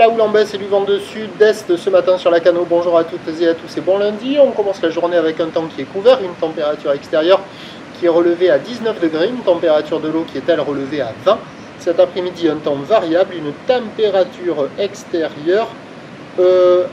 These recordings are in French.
la houle en baisse et du vent de sud-est ce matin sur la Cano. Bonjour à toutes et à tous et bon lundi. On commence la journée avec un temps qui est couvert, une température extérieure qui est relevée à 19 degrés, une température de l'eau qui est elle relevée à 20. Cet après-midi, un temps variable, une température extérieure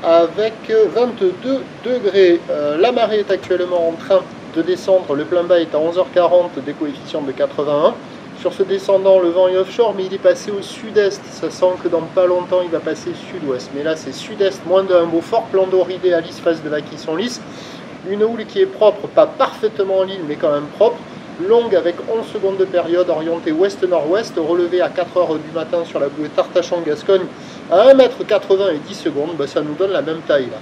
avec 22 degrés. La marée est actuellement en train de descendre. Le plein bas est à 11h40, des coefficients de 81. Sur ce descendant, le vent est offshore, mais il est passé au sud-est. Ça sent que dans pas longtemps, il va passer sud-ouest. Mais là, c'est sud-est, moins d'un beau fort plan d'oridé à lisse, face de vagues qui sont lisses. Une houle qui est propre, pas parfaitement en ligne, mais quand même propre. Longue avec 11 secondes de période, orientée ouest-nord-ouest, relevée à 4h du matin sur la bouée Tartachon-Gascogne à 1m80 et 10 secondes. Ben, ça nous donne la même taille là,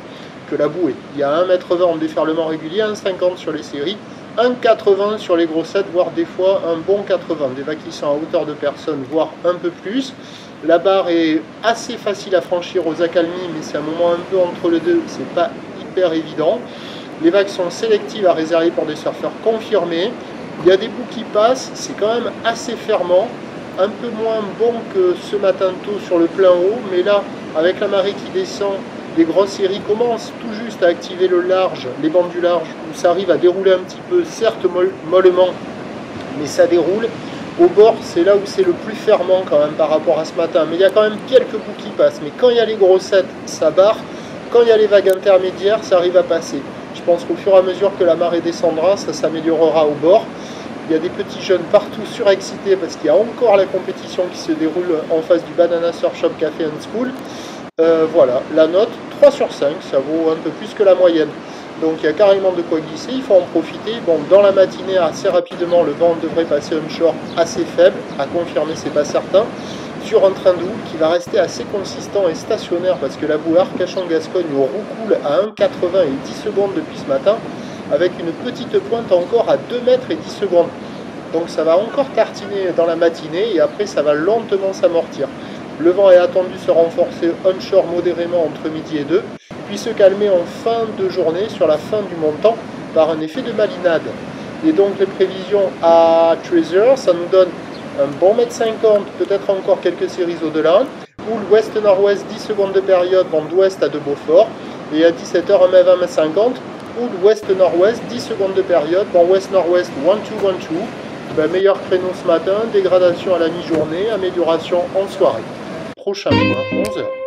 que la bouée. Il y a 1m20 en déferlement régulier, 1,50 sur les séries. 1,80 sur les grossettes, voire des fois un bon 80. Des vagues qui sont à hauteur de personne, voire un peu plus. La barre est assez facile à franchir aux accalmies, mais c'est un moment un peu entre les deux, c'est pas hyper évident. Les vagues sont sélectives à réserver pour des surfeurs confirmés. Il y a des bouts qui passent, c'est quand même assez fermant. Un peu moins bon que ce matin tôt sur le plein haut, mais là, avec la marée qui descend, les grosses séries commencent tout juste à activer le large, les bandes du large, où ça arrive à dérouler un petit peu, certes mollement, mais ça déroule. Au bord, c'est là où c'est le plus fermant quand même par rapport à ce matin. Mais il y a quand même quelques bouts qui passent. Mais quand il y a les grossettes, ça barre. Quand il y a les vagues intermédiaires, ça arrive à passer. Je pense qu'au fur et à mesure que la marée descendra, ça s'améliorera au bord. Il y a des petits jeunes partout surexcités parce qu'il y a encore la compétition qui se déroule en face du Banana Surf Shop Café and School. Voilà, la note 3 sur 5, ça vaut un peu plus que la moyenne. Donc il y a carrément de quoi glisser, il faut en profiter. Bon, dans la matinée, assez rapidement, le vent devrait passer onshore assez faible, à confirmer, c'est pas certain, sur un train de houle qui va rester assez consistant et stationnaire parce que la bouée Arcachon-Gascogne roucoule à 1,80 et 10 secondes depuis ce matin, avec une petite pointe encore à 2 mètres et 10 secondes. Donc ça va encore tartiner dans la matinée et après ça va lentement s'amortir. Le vent est attendu se renforcer onshore modérément entre midi et 2, puis se calmer en fin de journée sur la fin du montant par un effet de malinade. Et donc les prévisions à Treasure, ça nous donne un bon 1,50 m, peut-être encore quelques séries au-delà. Houle ouest-nord-ouest, 10 secondes de période, vent d'ouest à de Beaufort. Et à 17h, 1,20 m 50. Houle ouest-nord-ouest, 10 secondes de période, vent ouest-nord-ouest, 1-2-1-2. Ben, meilleur créneau ce matin, dégradation à la mi-journée, amélioration en soirée. Prochain point, 11h.